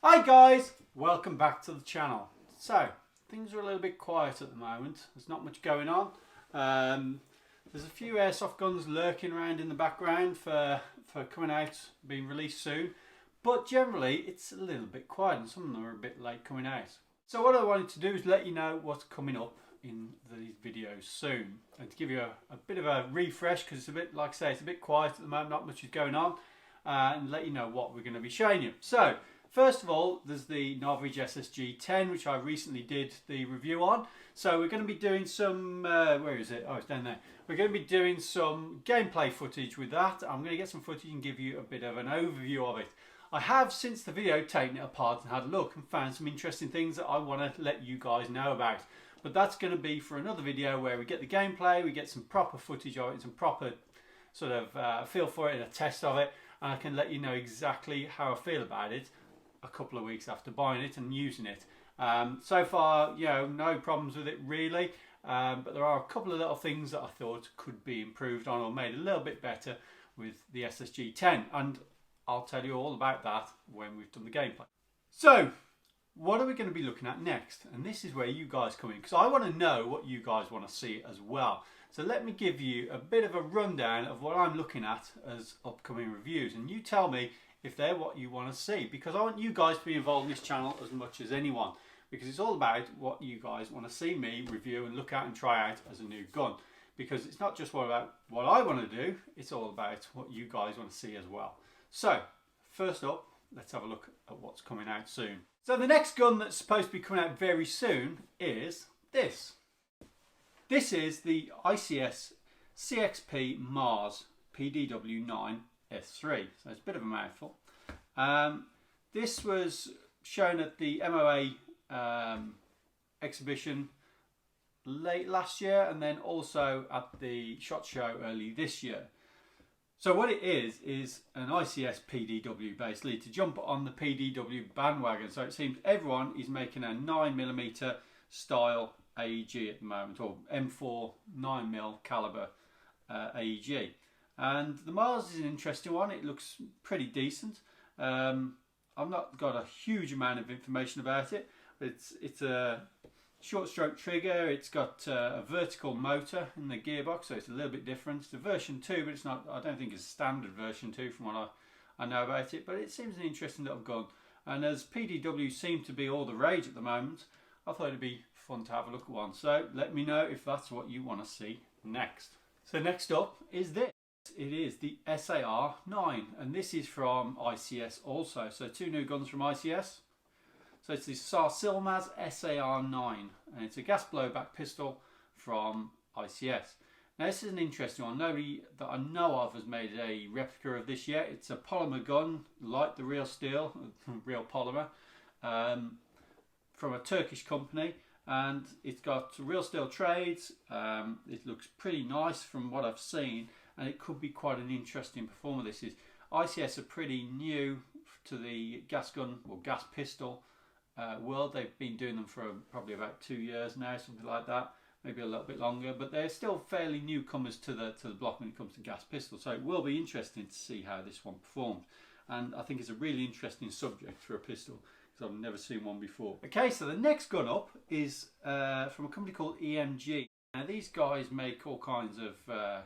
Hi guys, welcome back to the channel. So things are a little bit quiet at the moment. There's not much going on. There's a few airsoft guns lurking around in the background for coming out, being released soon, but generally it's a little bit quiet and some of them are a bit late coming out. So what I wanted to do is let you know what's coming up in these videos soon and to give you a bit of a refresh, because it's a bit, like I say, it's a bit quiet at the moment, not much is going on, and let you know what we're going to be showing you. So first of all, there's the Novage SSG-10, which I recently did the review on. So we're going to be doing some, where is it? Oh, it's down there. We're going to be doing some gameplay footage with that. I'm going to get some footage and give you a bit of an overview of it. I have, since the video, taken it apart and had a look and found some interesting things that I want to let you guys know about. But that's going to be for another video where we get the gameplay, we get some proper footage of it, some proper sort of feel for it and a test of it. And I can let you know exactly how I feel about it a couple of weeks after buying it and using it. So far, you know, no problems with it really, but there are a couple of little things that I thought could be improved on or made a little bit better with the SSG-10, and I'll tell you all about that when we've done the gameplay. So what are we going to be looking at next? And this is where you guys come in, because I want to know what you guys want to see as well. So let me give you a bit of a rundown of what I'm looking at as upcoming reviews, and you tell me if they're what you want to see, because I want you guys to be involved in this channel as much as anyone, because it's all about what you guys want to see me review and look at and try out as a new gun, because it's not just about what I want to do, it's all about what you guys want to see as well. So first up, let's have a look at what's coming out soon. So the next gun that's supposed to be coming out very soon is this. This is the ICS CXP Mars PDW9 S3, so it's a bit of a mouthful. This was shown at the MOA exhibition late last year, and then also at the SHOT Show early this year. So what it is an ICS PDW, basically to jump on the PDW bandwagon. So it seems everyone is making a 9mm style AEG at the moment, or M4 9mm caliber AEG. And the Mars is an interesting one. It looks pretty decent. I've not got a huge amount of information about it, but it's a short stroke trigger. It's got a vertical motor in the gearbox, so it's a little bit different. It's a version 2, but it's not, I don't think it's standard version 2 from what I know about it, but it seems an interesting little gun. And as PDW seem to be all the rage at the moment, I thought it'd be fun to have a look at one. So let me know if that's what you want to see next. So next up is this. It is the SAR-9, and this is from ICS also. So two new guns from ICS. So it's the Silmaz SAR-9, and it's a gas blowback pistol from ICS. Now this is an interesting one. Nobody that I know of has made a replica of this yet. It's a polymer gun, like the real steel, real polymer, from a Turkish company, and it's got real steel trades. It looks pretty nice from what I've seen, and it could be quite an interesting performer. This is ICS are pretty new to the gas gun or gas pistol world. They've been doing them for probably about 2 years now, something like that, maybe a little bit longer, but they're still fairly newcomers to the block when it comes to gas pistols. So it will be interesting to see how this one performs, and I think it's a really interesting subject for a pistol, because I've never seen one before. Okay, so the next gun up is from a company called EMG. Now these guys make all kinds of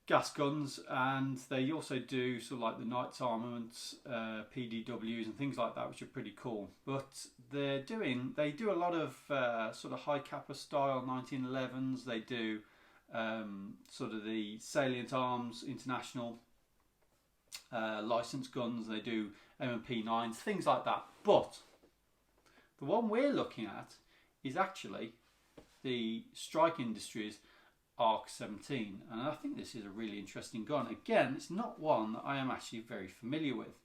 gas guns, and they also do sort of like the Knights armaments, PDWs and things like that, which are pretty cool. But they do a lot of sort of high kappa style 1911s. They do sort of the Salient Arms International licensed guns. They do M&P 9s, things like that. But the one we're looking at is actually the Strike Industries ARC 17, and I think this is a really interesting gun. Again, it's not one that I am actually very familiar with.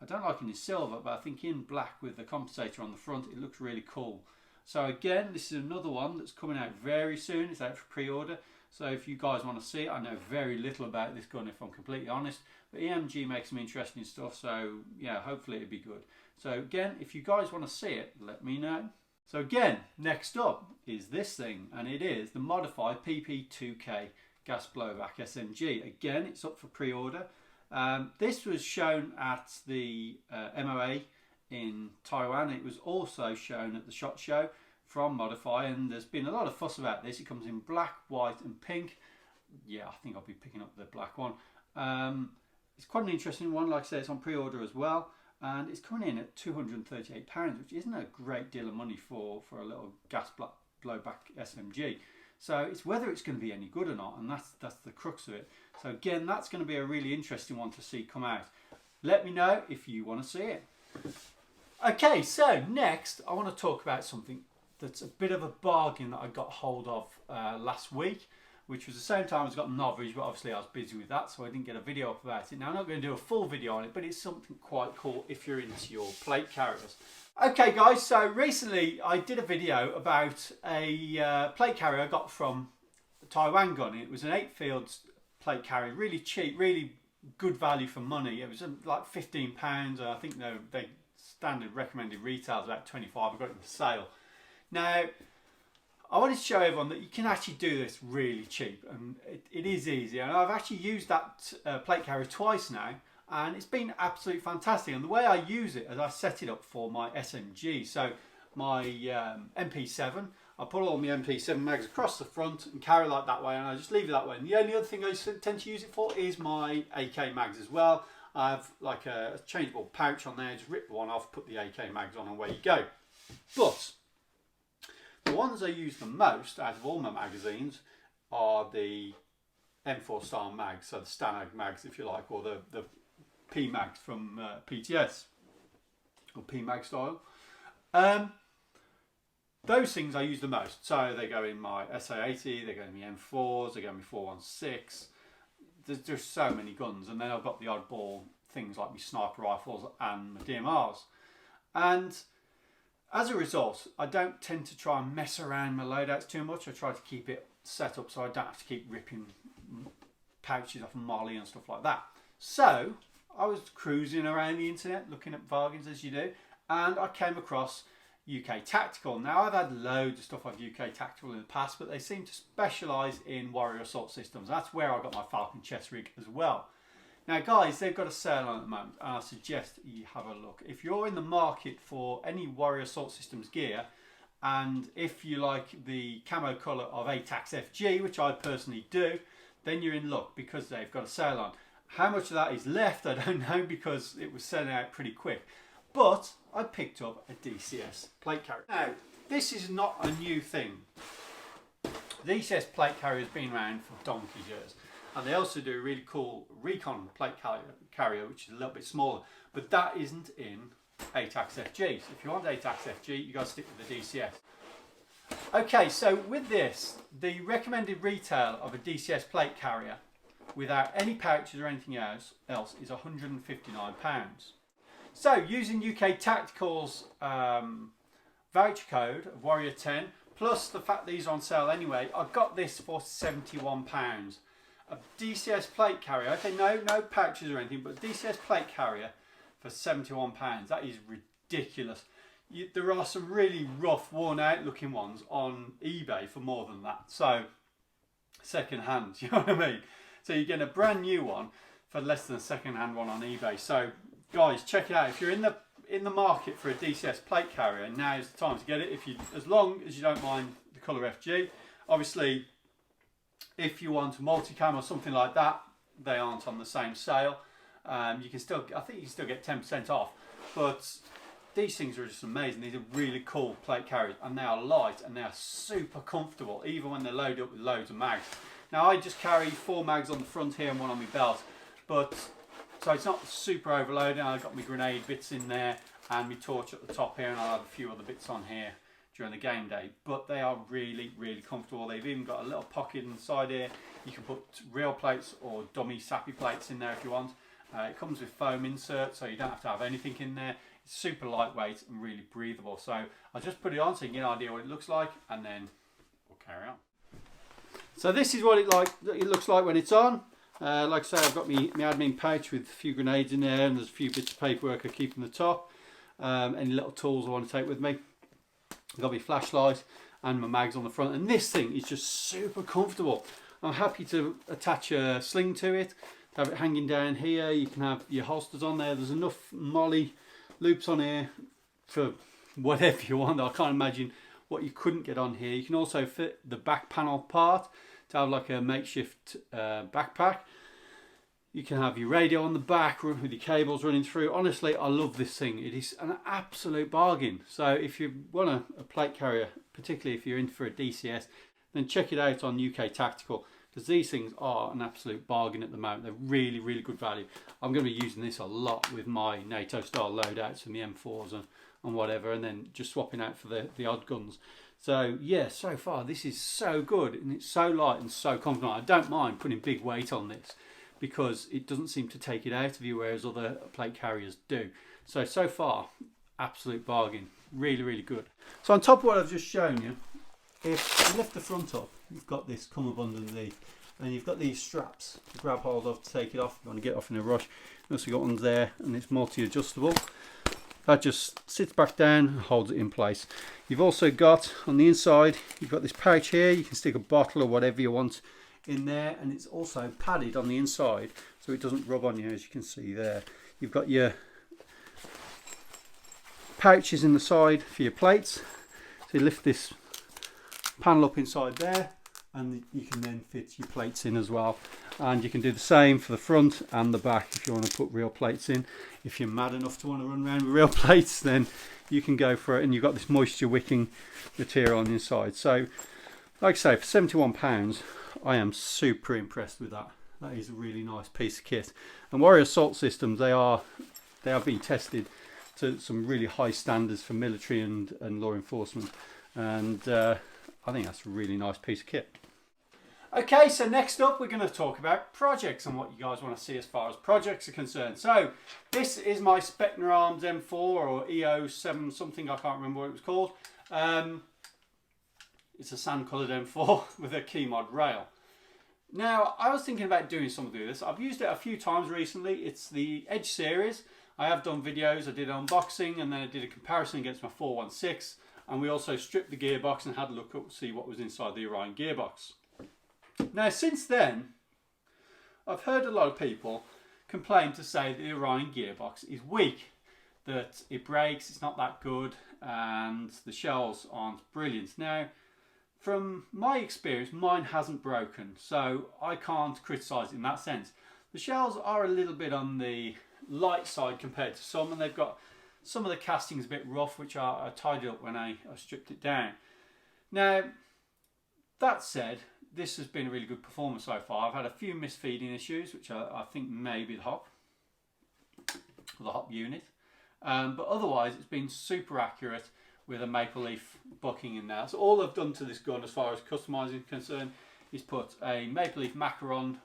I don't like it in silver, but I think in black with the compensator on the front, it looks really cool. So again, this is another one that's coming out very soon. It's out for pre-order, so if you guys want to see it, I know very little about this gun if I'm completely honest, but EMG makes some interesting stuff, so yeah, hopefully it'll be good. So again, if you guys want to see it, let me know. So again, next up is this thing, and it is the Modify PP2K gas blowback SMG. Again, it's up for pre-order. This was shown at the MOA in Taiwan. It was also shown at the SHOT Show from Modify, and there's been a lot of fuss about this. It comes in black, white and pink. Yeah, I think I'll be picking up the black one. It's quite an interesting one. Like I say, it's on pre-order as well, and it's coming in at £238, which isn't a great deal of money for a little gas blowback SMG. So it's whether it's going to be any good or not, and that's the crux of it. So again, that's going to be a really interesting one to see come out. Let me know if you want to see it. Okay, so next I want to talk about something that's a bit of a bargain that I got hold of last week, which was the same time as I got Novice, but obviously I was busy with that, so I didn't get a video up about it. Now I'm not going to do a full video on it, but it's something quite cool if you're into your plate carriers. Okay guys, so recently I did a video about a plate carrier I got from Taiwan Gun. It was an 8-field plate carrier, really cheap, really good value for money. It was like £15. I think they standard recommended retail is about 25. I got it in the sale. Now I wanted to show everyone that you can actually do this really cheap, and it is easy. And I've actually used that plate carrier twice now, and it's been absolutely fantastic. And the way I use it is I set it up for my SMG. So my MP7, I put all my MP7 mags across the front and carry like that way, and I just leave it that way. And the only other thing I tend to use it for is my AK mags as well. I have like a changeable pouch on there, just rip one off, put the AK mags on, and away you go. But the ones I use the most out of all my magazines are the M4 style mags, so the Stanag mags if you like, or the P mags from PTS, or P mag style. Those things I use the most. So they go in my SA80, they go in my M4s, they go in my 416. There's so many guns, and then I've got the oddball things like my sniper rifles and my DMRs. And as a result, I don't tend to try and mess around my loadouts too much. I try to keep it set up so I don't have to keep ripping pouches off Molly and stuff like that. So I was cruising around the internet looking at bargains as you do, and I came across UK Tactical. Now I've had loads of stuff of UK Tactical in the past, but they seem to specialise in Warrior Assault Systems. That's where I got my Falcon chest rig as well. Now guys, they've got a sale on at the moment, and I suggest you have a look. If you're in the market for any Warrior Assault Systems gear, and if you like the camo colour of ATAX FG, which I personally do, then you're in luck because they've got a sale on. How much of that is left, I don't know, because it was selling out pretty quick. But I picked up a DCS plate carrier. Now, this is not a new thing. The DCS plate carrier has been around for donkey's years. And they also do a really cool Recon plate carrier, which is a little bit smaller. But that isn't in ATAX FG. So if you want ATAX FG, you've got to stick with the DCS. Okay, so with this, the recommended retail of a DCS plate carrier without any pouches or anything else is £159. So using UK Tactical's voucher code of Warrior 10, plus the fact that these are on sale anyway, I got this for £71. A DCS plate carrier, okay, no pouches or anything, but DCS plate carrier for £71. That is ridiculous. There are some really rough, worn out looking ones on eBay for more than that. So, second hand, you know what I mean? So you're getting a brand new one for less than a second hand one on eBay. So guys, check it out. If you're in the market for a DCS plate carrier, now's the time to get it. As long as you don't mind the colour FG. Obviously, if you want a multicam or something like that, they aren't on the same sale. You can still, I think you can still get 10% off. But these things are just amazing. These are really cool plate carriers, and they are light and they are super comfortable, even when they're loaded up with loads of mags. Now I just carry 4 mags on the front here and 1 on my belt, but so it's not super overloading. I've got my grenade bits in there and my torch at the top here, and I'll have a few other bits on here during the game day. But they are really, really comfortable. They've even got a little pocket inside here. You can put real plates or dummy sappy plates in there if you want. It comes with foam inserts, so you don't have to have anything in there. It's super lightweight and really breathable. So I'll just put it on so you can get an idea what it looks like, and then we'll carry on. So this is what it looks like when it's on. Like I say, I've got my admin pouch with a few grenades in there, and there's a few bits of paperwork I keep on the top. Any little tools I want to take with me. I've got my flashlight and my mags on the front, and this thing is just super comfortable. I'm happy to attach a sling to it, to have it hanging down here. You can have your holsters on there. There's enough molly loops on here for whatever you want. I can't imagine what you couldn't get on here. You can also fit the back panel part to have like a makeshift backpack. You can have your radio on the back with your cables running through. Honestly, I love this thing. It is an absolute bargain. So if you want a plate carrier, particularly if you're in for a DCS, then check it out on UK Tactical, because these things are an absolute bargain at the moment. They're really, really good value. I'm going to be using this a lot with my NATO style loadouts and the M4s and whatever, and then just swapping out for the odd guns. So yeah, so far this is so good, and it's so light and so confident. I don't mind putting big weight on this, because it doesn't seem to take it out of you, whereas other plate carriers do. So far, absolute bargain. Really, really good. So on top of what I've just shown you, if you lift the front up, you've got this come up underneath, and you've got these straps to grab hold of to take it off if you want to get off in a rush. You've also got one there, and it's multi-adjustable. That just sits back down and holds it in place. You've also got, on the inside, you've got this pouch here. You can stick a bottle or whatever you want in there, and it's also padded on the inside so it doesn't rub on you, as you can see there. You've got your pouches in the side for your plates, so you lift this panel up inside there, and you can then fit your plates in as well. And you can do the same for the front and the back if you want to put real plates in. If you're mad enough to want to run around with real plates, then you can go for it. And you've got this moisture wicking material on the inside. So like I say, for £71, I am super impressed with that. That is a really nice piece of kit. And Warrior Assault Systems, they have been tested to some really high standards for military and law enforcement. And I think that's a really nice piece of kit. Okay, so next up we're going to talk about projects and what you guys want to see as far as projects are concerned. So this is my Spectre Arms M4 or EO7 something, I can't remember what it was called. It's a sand coloured M4 with a key mod rail. Now I was thinking about doing something with this. I've used it a few times recently. It's the Edge series. I have done videos. I did an unboxing, and then I did a comparison against my 416, and we also stripped the gearbox and had a look up to see what was inside the Orion gearbox. Now since then, I've heard a lot of people complain to say the Orion gearbox is weak, that it breaks, it's not that good, and the shells aren't brilliant. Now, from my experience, mine hasn't broken, so I can't criticise it in that sense. The shells are a little bit on the light side compared to some, and they've got some of the castings a bit rough, which I tidied up when I stripped it down. Now, that said, this has been a really good performance so far. I've had a few misfeeding issues, which I think may be the hop unit. But otherwise, it's been super accurate with a maple leaf bucking in there. So all I've done to this gun as far as customising is concerned is put a maple leaf macaron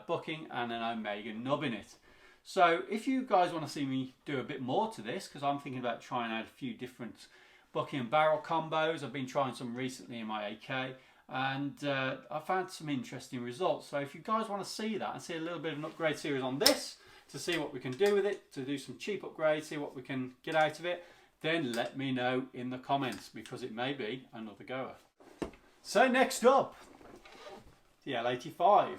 bucking and an Omega nub in it. So if you guys want to see me do a bit more to this, because I'm thinking about trying out a few different bucking and barrel combos. I've been trying some recently in my AK, and I found some interesting results. So if you guys want to see that and see a little bit of an upgrade series on this, to see what we can do with it, to do some cheap upgrades, see what we can get out of it, then let me know in the comments, because it may be another goer. So next up, the L85.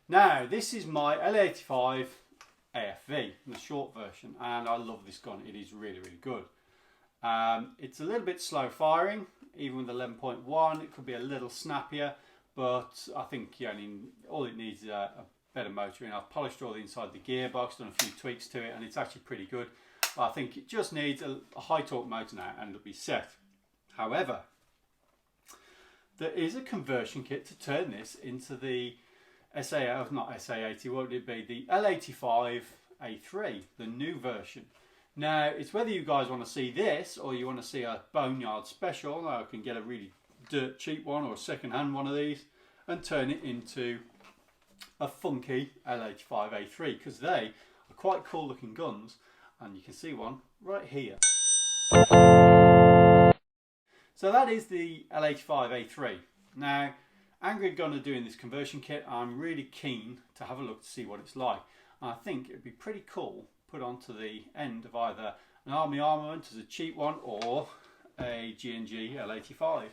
Now this is my L85 AFV, the short version, and I love this gun. It is really, really good. It's a little bit slow firing, even with 11.1. It could be a little snappier, but I think all it needs is a better motor in. I've polished all the inside of the gearbox, done a few tweaks to it, and it's actually pretty good. I think it just needs a high torque motor now and it'll be set. However, there is a conversion kit to turn this into the not SA80, what would it be? The L85A3, the new version. Now, it's whether you guys want to see this or you want to see a Boneyard special. I can get a really dirt cheap one or a second-hand one of these and turn it into a funky L85A3, because they are quite cool looking guns, and you can see one right here. So that is the L85A3. Now, Angry Gunner doing this conversion kit, I'm really keen to have a look to see what it's like. And I think it'd be pretty cool put onto the end of either an Army Armament as a cheap one or a G&G L85.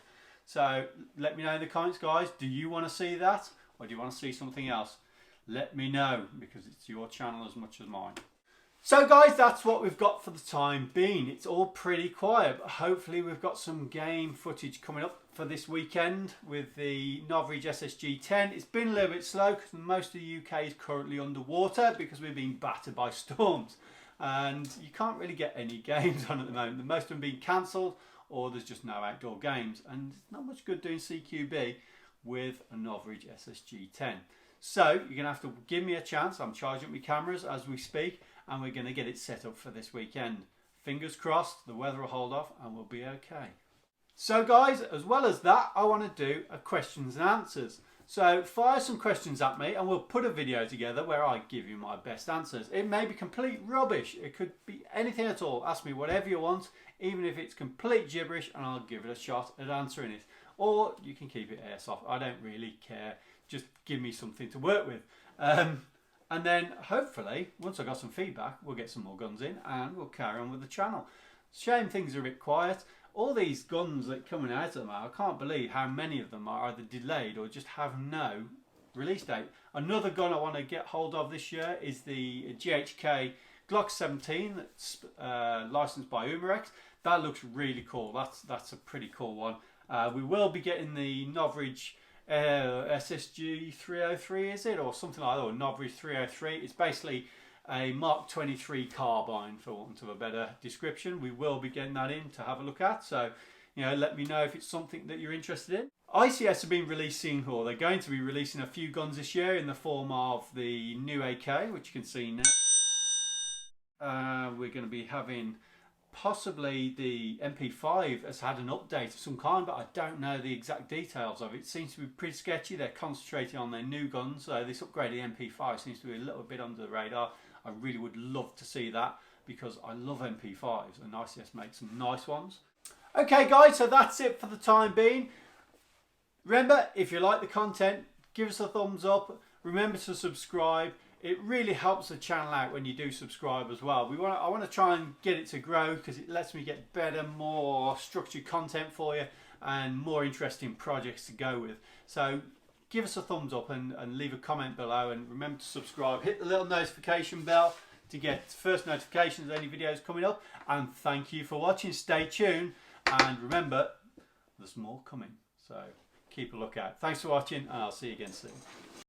So let me know in the comments, guys, do you want to see that or do you want to see something else? Let me know, because it's your channel as much as mine. So guys, that's what we've got for the time being. It's all pretty quiet, but hopefully we've got some game footage coming up for this weekend with the Novridge SSG-10. It's been a little bit slow because most of the UK is currently underwater because we've been battered by storms. And you can't really get any games on at the moment. Most of them being cancelled, or there's just no outdoor games. And it's not much good doing CQB with a Novridge SSG-10. So you're going to have to give me a chance. I'm charging up my cameras as we speak, and we're going to get it set up for this weekend. Fingers crossed, the weather will hold off and we'll be okay. So guys, as well as that, I want to do a questions and answers. So fire some questions at me and we'll put a video together where I give you my best answers. It may be complete rubbish. It could be anything at all. Ask me whatever you want, even if it's complete gibberish, and I'll give it a shot at answering it. Or you can keep it airsoft. I don't really care. Just give me something to work with. And then hopefully, once I got some feedback, we'll get some more guns in and we'll carry on with the channel. Shame things are a bit quiet. All these guns that are coming out of them, I can't believe how many of them are either delayed or just have no release date. Another gun I want to get hold of this year is the GHK Glock 17 that's licensed by Umarex. That looks really cool. That's a pretty cool one. We will be getting the Novridge SSG 303, is it, or something like that, or Novridge 303. It's basically a Mark 23 carbine, for want of a better description. We will be getting that in to have a look at, so let me know if it's something that you're interested in. ICS have been releasing, or they're going to be releasing, a few guns this year in the form of the new AK, which you can see now. We're going to be having possibly the MP5 has had an update of some kind, but I don't know the exact details of it. It seems to be pretty sketchy. They're concentrating on their new guns, so this upgraded MP5 seems to be a little bit under the radar. I really would love to see that because I love MP5s and ICS makes some nice ones. Okay guys, so that's it for the time being. Remember, if you like the content, give us a thumbs up. Remember to subscribe. It really helps the channel out when you do subscribe as well. I want to try and get it to grow because it lets me get better, more structured content for you and more interesting projects to go with. So give us a thumbs up and leave a comment below, and remember to subscribe. Hit the little notification bell to get first notifications of any videos coming up. And thank you for watching. Stay tuned and remember, there's more coming. So keep a lookout. Thanks for watching and I'll see you again soon.